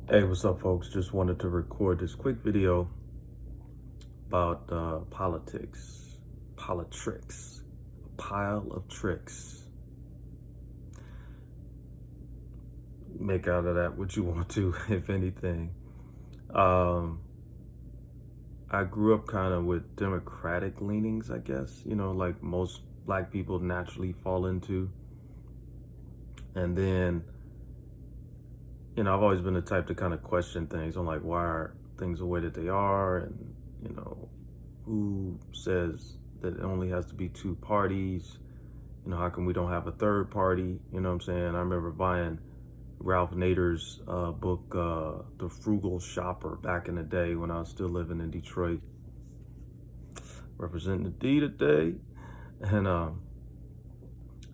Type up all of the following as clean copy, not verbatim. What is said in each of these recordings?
Hey, what's up, folks? Just wanted to record this quick video about politics, a pile of tricks. Make out of that what you want to, if anything. Um, I grew up kind of with Democratic leanings, I guess, like most black people naturally fall into. And then, I've always been the type to kind of question things. I'm like, why are things the way that they are? And, who says that it only has to be two parties? How come we don't have a third party? You know what I'm saying? I remember buying Ralph Nader's book, The Frugal Shopper, back in the day when I was still living in Detroit, representing the D today. And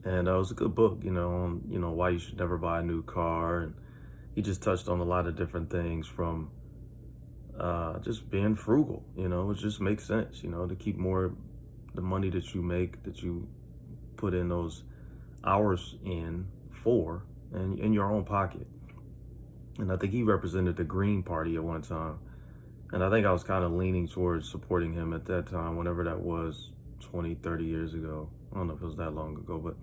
it was a good book, on why you should never buy a new car. And he just touched on a lot of different things from just being frugal. It just makes sense, to keep more the money that you make, that you put in those hours and in your own pocket. And I think he represented the Green Party at one time. And I think I was kind of leaning towards supporting him at that time, whenever that was, 20, 30 years ago. I don't know if it was that long ago, but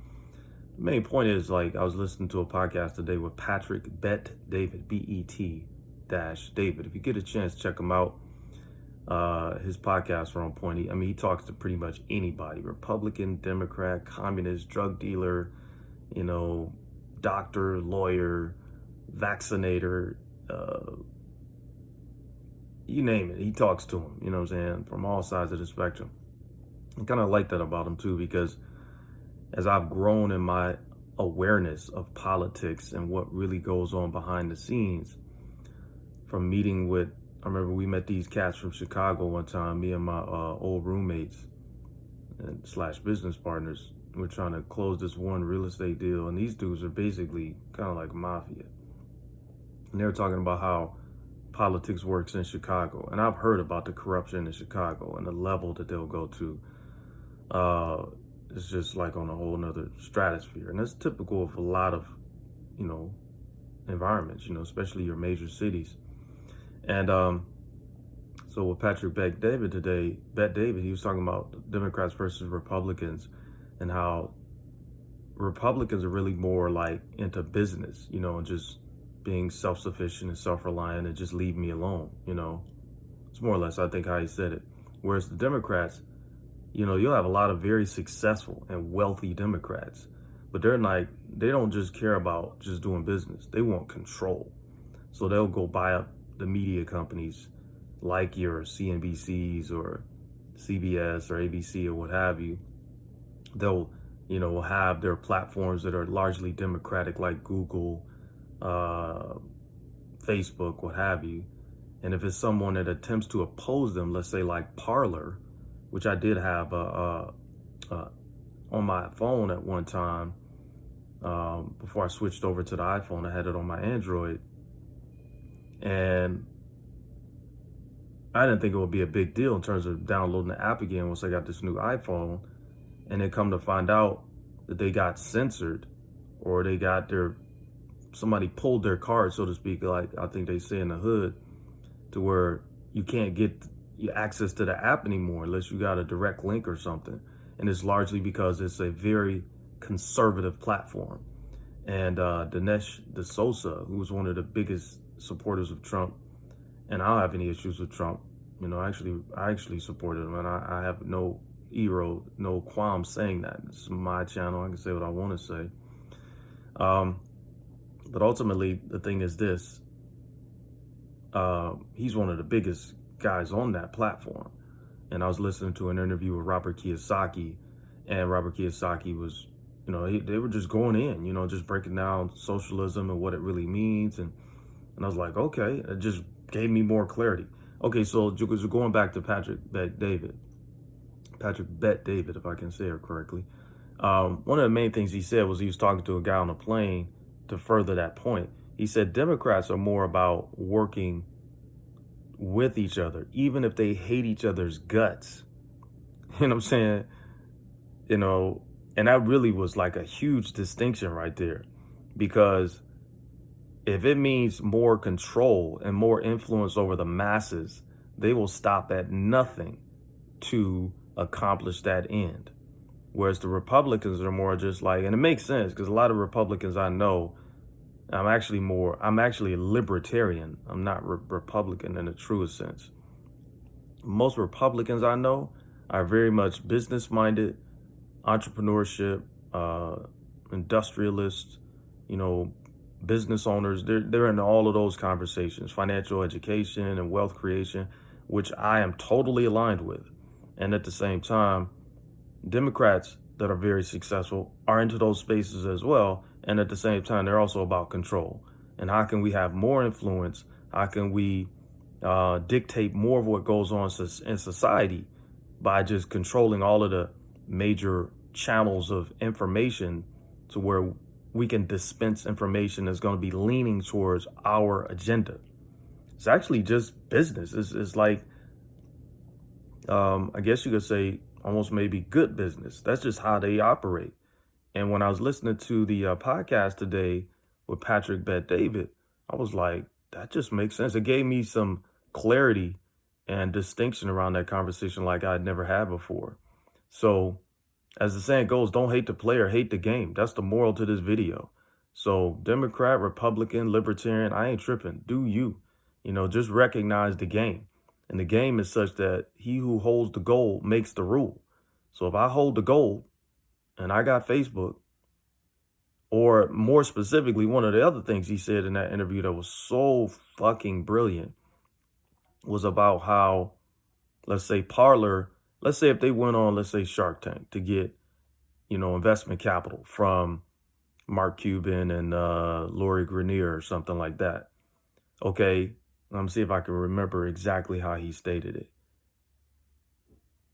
the main point is, like, I was listening to a podcast today with Patrick Bet David, BET dash David. If you get a chance, check him out. His podcasts are on point. He talks to pretty much anybody: Republican, Democrat, communist, drug dealer, doctor, lawyer, vaccinator, you name it. He talks to them, what I'm saying, from all sides of the spectrum. I kind of like that about him too, because as I've grown in my awareness of politics and what really goes on behind the scenes, from meeting with, I remember we met these cats from Chicago one time, me and my old roommates and slash business partners. We're trying to close this one real estate deal, and these dudes are basically kind of like mafia. And they were talking about how politics works in Chicago. And I've heard about the corruption in Chicago and the level that they'll go to. It's just like on a whole nother stratosphere. And that's typical of a lot of, environments, especially your major cities. And so with Patrick Bet David, he was talking about Democrats versus Republicans, and how Republicans are really more like into business, and just being self-sufficient and self-reliant and just leave me alone, It's more or less, I think, how he said it. Whereas the Democrats, you'll have a lot of very successful and wealthy Democrats, but they don't just care about just doing business. They want control. So they'll go buy up the media companies like your CNBCs or CBS or ABC or what have you. They'll, have their platforms that are largely Democratic, like Google, Facebook, what have you. And if it's someone that attempts to oppose them, let's say like Parler, which I did have on my phone at one time, before I switched over to the iPhone, I had it on my Android. And I didn't think it would be a big deal in terms of downloading the app again once I got this new iPhone. And then come to find out that they got censored, or they got somebody pulled their card, so to speak, like I think they say in the hood, to where you can't get your access to the app anymore unless you got a direct link or something. And it's largely because it's a very conservative platform. And Dinesh D'Souza, who was one of the biggest supporters of Trump, and I don't have any issues with Trump. I actually supported him, and I have no qualms saying that. It's my channel. I can say what I want to say. But ultimately, the thing is this. He's one of the biggest guys on that platform. And I was listening to an interview with Robert Kiyosaki, and Robert Kiyosaki was, they were just going in, just breaking down socialism and what it really means. And I was like, okay, it just gave me more clarity. Okay, so going back to Patrick Bet David, if I can say it correctly. One of the main things he said was, he was talking to a guy on a plane to further that point. He said Democrats are more about working with each other, even if they hate each other's guts. You know what I'm saying? And that really was like a huge distinction right there, because If it means more control and more influence over the masses, they will stop at nothing to accomplish that end. Whereas the Republicans are more just like, and it makes sense because a lot of Republicans I know, I'm actually a libertarian. I'm not Republican in the truest sense. Most Republicans I know are very much business minded, entrepreneurship, industrialists, you know, business owners. They're in all of those conversations, financial education and wealth creation, which I am totally aligned with. And at the same time, Democrats that are very successful are into those spaces as well. And at the same time, they're also about control. And how can we have more influence? How can we dictate more of what goes on in society by just controlling all of the major channels of information to where we can dispense information that's going to be leaning towards our agenda? It's actually just business. It's like, I guess you could say, almost maybe good business. That's just how they operate. And when I was listening to the podcast today with Patrick Bet-David, I was like, that just makes sense. It gave me some clarity and distinction around that conversation like I'd never had before. So as the saying goes, don't hate the player, hate the game. That's the moral to this video. So Democrat, Republican, Libertarian, I ain't tripping. Do you? Just recognize the game. And the game is such that he who holds the gold makes the rule. So if I hold the gold and I got Facebook, or more specifically, one of the other things he said in that interview that was so fucking brilliant was about how, let's say Parler, let's say if they went on, let's say Shark Tank to get, investment capital from Mark Cuban and Lori Greiner or something like that. Okay, let me see if I can remember exactly how he stated it.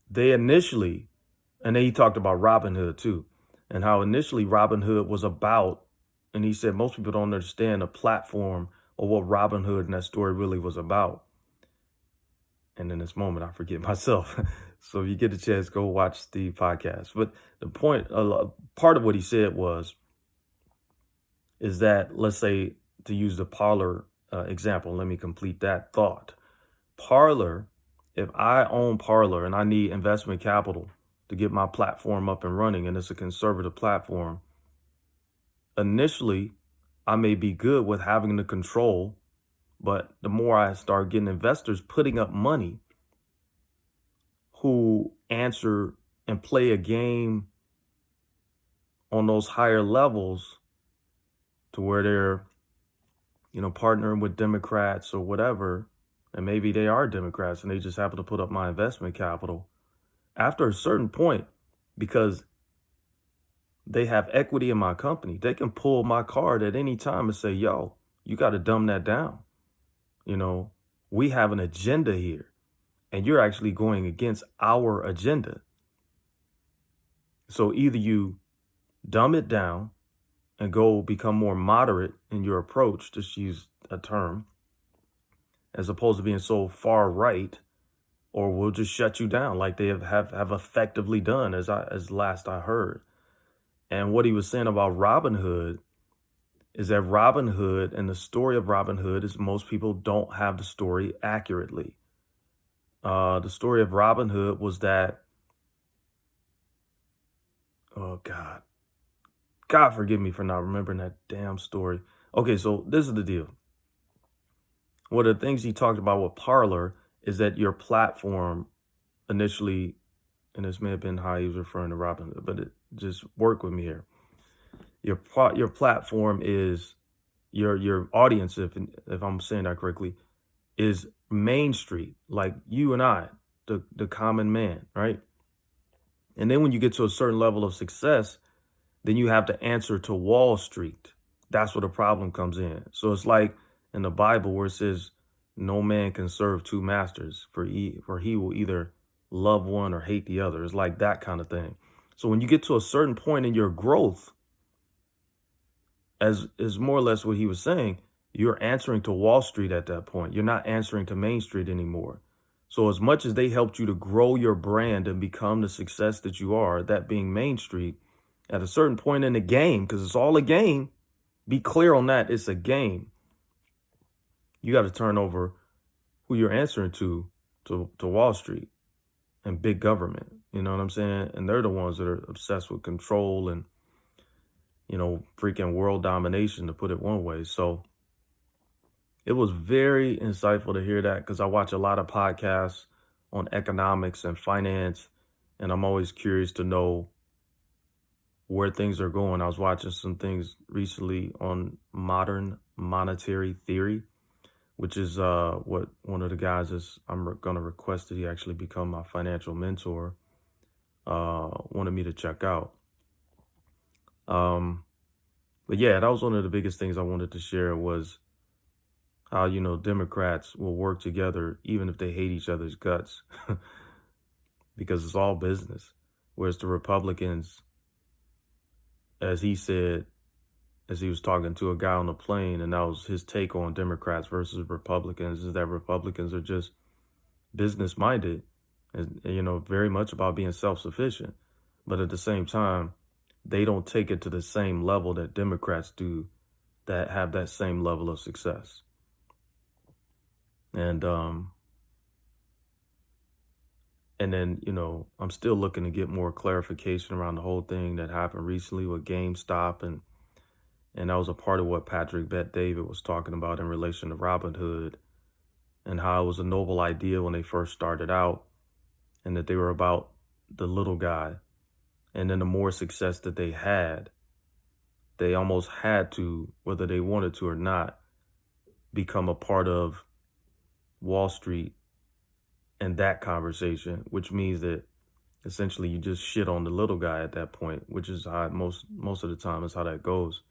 They initially, and then he talked about Robinhood too, and how initially Robinhood was about, and he said most people don't understand the platform or what Robinhood and that story really was about. And in this moment, I forget myself. So if you get a chance, go watch the podcast. But the point, part of what he said is that, let's say, to use the Parler example, let me complete that thought. Parler, if I own Parler and I need investment capital to get my platform up and running, and it's a conservative platform, initially, I may be good with having the control, but the more I start getting investors putting up money who answer and play a game on those higher levels to where they're, partnering with Democrats or whatever, and maybe they are Democrats and they just happen to put up my investment capital. After a certain point, because they have equity in my company, they can pull my card at any time and say, yo, you got to dumb that down. We have an agenda here, and you're actually going against our agenda. So either you dumb it down and go become more moderate in your approach, just use a term, as opposed to being so far right, or we'll just shut you down like they have effectively done, as last I heard. And what he was saying about Robinhood is that Robinhood and the story of Robinhood is most people don't have the story accurately. The story of Robinhood was that, oh God forgive me for not remembering that damn story. Okay, so this is the deal. One of the things he talked about with Parler is that your platform initially, and this may have been how he was referring to Robinhood, but just work with me here. Your platform is your audience, if I'm saying that correctly, is Main Street, like you and I, the common man, right? And then when you get to a certain level of success, then you have to answer to Wall Street. That's where the problem comes in. So it's like in the Bible where it says, no man can serve two masters, for he will either love one or hate the other. It's like that kind of thing. So when you get to a certain point in your growth, as is more or less what he was saying, you're answering to Wall Street at that point. You're not answering to Main Street anymore. So as much as they helped you to grow your brand and become the success that you are, that being Main Street, at a certain point in the game, because it's all a game, be clear on that, it's a game. You got to turn over who you're answering to Wall Street and big government. You know what I'm saying? And they're the ones that are obsessed with control and, freaking world domination, to put it one way. So it was very insightful to hear that because I watch a lot of podcasts on economics and finance, and I'm always curious to know where things are going. I was watching some things recently on modern monetary theory, which is what one of the guys is I'm going to request that he actually become my financial mentor wanted me to check out. But yeah, that was one of the biggest things I wanted to share was how, Democrats will work together even if they hate each other's guts because it's all business. Whereas the Republicans, as he said, as he was talking to a guy on the plane, and that was his take on Democrats versus Republicans, is that Republicans are just business minded and, very much about being self-sufficient. But at the same time, they don't take it to the same level that Democrats do that have that same level of success. And then, I'm still looking to get more clarification around the whole thing that happened recently with GameStop, and that was a part of what Patrick Bet-David was talking about in relation to Robinhood and how it was a noble idea when they first started out and that they were about the little guy. And then the more success that they had, they almost had to, whether they wanted to or not, become a part of Wall Street and that conversation, which means that essentially you just shit on the little guy at that point, which is how most of the time is how that goes.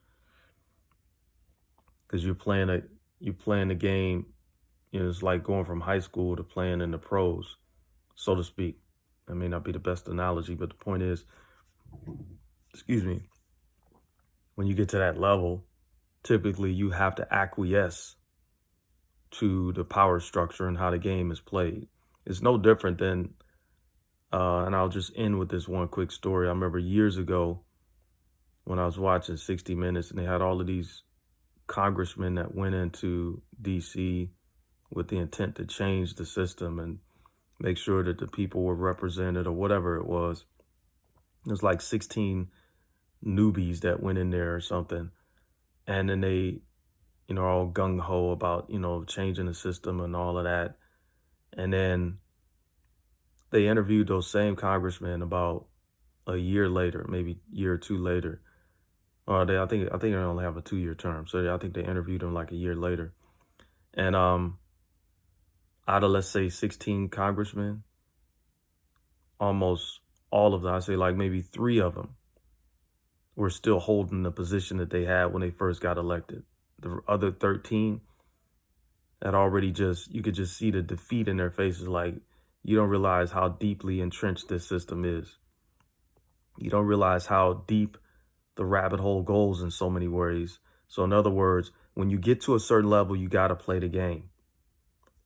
Because you're playing the game, it's like going from high school to playing in the pros, so to speak. That may not be the best analogy, but the point is, excuse me, when you get to that level, typically you have to acquiesce to the power structure and how the game is played. It's no different than, and I'll just end with this one quick story. I remember years ago when I was watching 60 Minutes and they had all of these congressmen that went into DC with the intent to change the system and make sure that the people were represented or whatever it was. It was like 16 newbies that went in there or something. And then they, all gung-ho about, changing the system and all of that. And then they interviewed those same congressmen about a year later, maybe a year or two later. Or I think they only have a 2-year term. So I think they interviewed them like a year later. And out of, let's say, 16 congressmen, almost all of them, I say like maybe 3 of them were still holding the position that they had when they first got elected. The other 13 had already you could just see the defeat in their faces. Like, you don't realize how deeply entrenched this system is. You don't realize how deep the rabbit hole goes in so many ways. So in other words, when you get to a certain level, you got to play the game,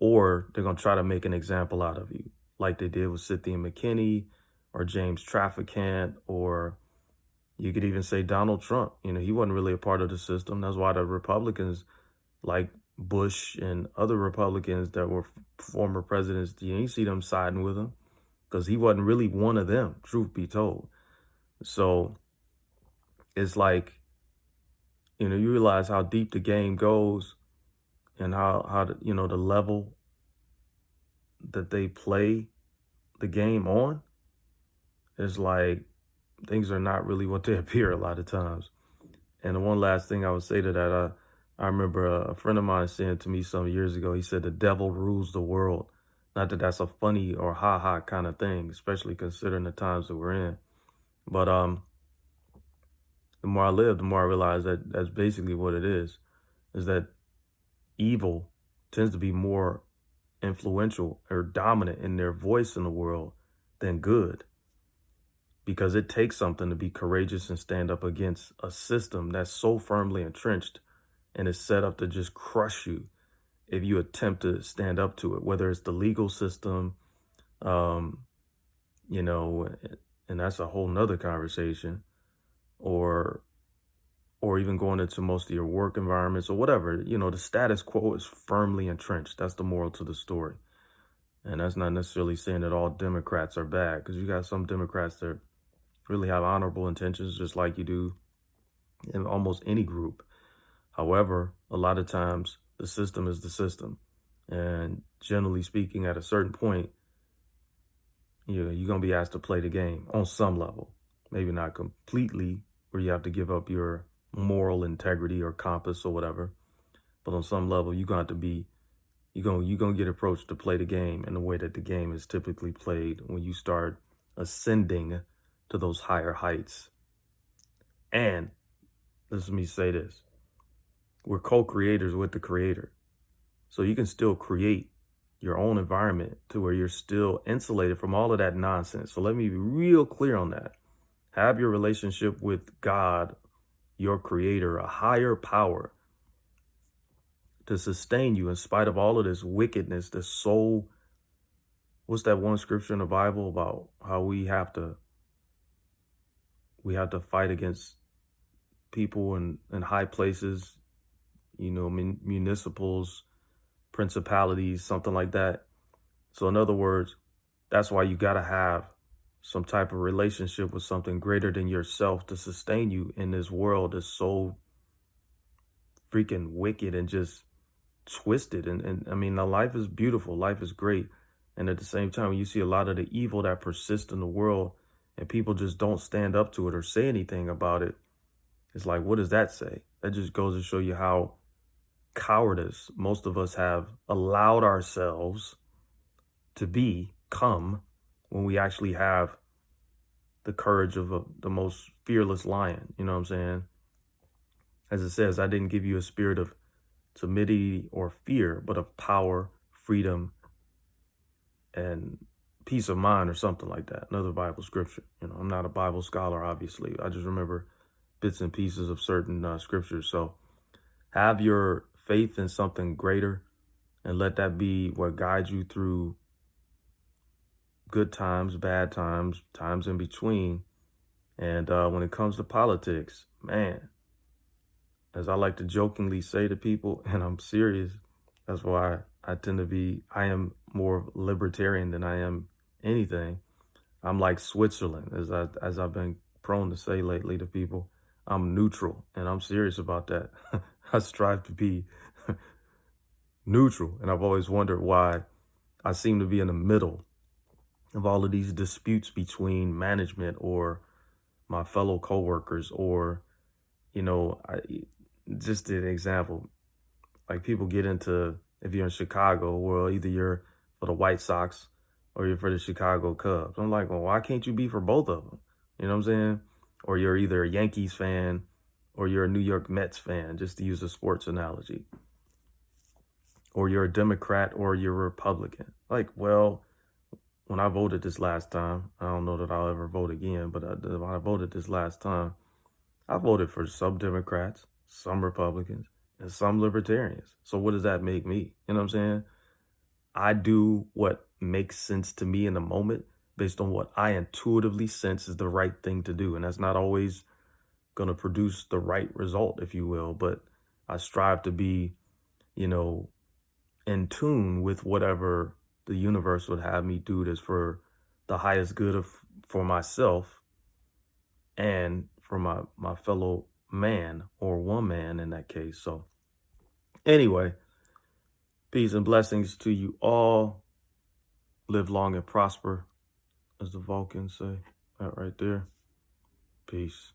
or they're going to try to make an example out of you, like they did with Cynthia McKinney or James Traficant, or you could even say Donald Trump. He wasn't really a part of the system. That's why the Republicans, like Bush and other Republicans that were former presidents, you didn't see them siding with him because he wasn't really one of them, truth be told. So it's like, you realize how deep the game goes and how the level that they play the game on is like things are not really what they appear a lot of times. And the one last thing I would say to that, I remember a friend of mine saying to me some years ago, he said, the devil rules the world. Not that that's a funny or ha-ha kind of thing, especially considering the times that we're in. But the more I live, the more I realize that that's basically what it is that evil tends to be more influential or dominant in their voice in the world than good. Because it takes something to be courageous and stand up against a system that's so firmly entrenched and is set up to just crush you if you attempt to stand up to it, whether it's the legal system, and that's a whole nother conversation, or or even going into most of your work environments or whatever, the status quo is firmly entrenched. That's the moral to the story. And that's not necessarily saying that all Democrats are bad, because you got some Democrats that really have honorable intentions, just like you do in almost any group. However, a lot of times the system is the system. And generally speaking, at a certain point, you're going to be asked to play the game on some level. Maybe not completely, where you have to give up your moral integrity or compass or whatever. But on some level, you're going to have to be, you're going to get approached to play the game in the way that the game is typically played when you start ascending to those higher heights. And let me say this. We're co-creators with the creator. So you can still create your own environment to where you're still insulated from all of that nonsense. So let me be real clear on that. Have your relationship with God, your creator, a higher power, to sustain you in spite of all of this wickedness, this soul. What's that one scripture in the Bible about how we have to fight against people in high places, municipals, principalities, something like that. So in other words, that's why you got to have some type of relationship with something greater than yourself to sustain you in this world that's so freaking wicked and just twisted. And I mean, the life is beautiful. Life is great. And at the same time, you see a lot of the evil that persists in the world and people just don't stand up to it or say anything about it. It's like, what does that say? That just goes to show you how cowardice most of us have allowed ourselves to become when we actually have the courage of the most fearless lion. You know what I'm saying? As it says, I didn't give you a spirit of timidity or fear, but of power, freedom, and peace of mind, or something like that. Another Bible scripture. I'm not a Bible scholar, obviously. I just remember bits and pieces of certain scriptures. So have your faith in something greater and let that be what guides you through good times, bad times, times in between. And when it comes to politics, man, as I like to jokingly say to people, and I'm serious, that's why I am more libertarian than I am anything. I'm like Switzerland, as I've been prone to say lately to people. I'm neutral, and I'm serious about that. I strive to be neutral, and I've always wondered why I seem to be in the middle of all of these disputes between management or my fellow coworkers, or, just an example, like people get into, if you're in Chicago, well, either you're for the White Sox or you're for the Chicago Cubs. I'm like, well, why can't you be for both of them? You know what I'm saying? Or you're either a Yankees fan or you're a New York Mets fan, just to use a sports analogy. Or you're a Democrat or you're a Republican. Like, well, when I voted this last time, I don't know that I'll ever vote again, but when I voted this last time, I voted for some Democrats, some Republicans, and some libertarians. So what does that make me? You know what I'm saying? I do what makes sense to me in the moment based on what I intuitively sense is the right thing to do. And that's not always going to produce the right result, if you will, but I strive to be, in tune with whatever the universe would have me do this for the highest good for myself and for my fellow man, or woman in that case. So anyway, peace and blessings to you all. Live long and prosper, as the Vulcans say. That right there. Peace.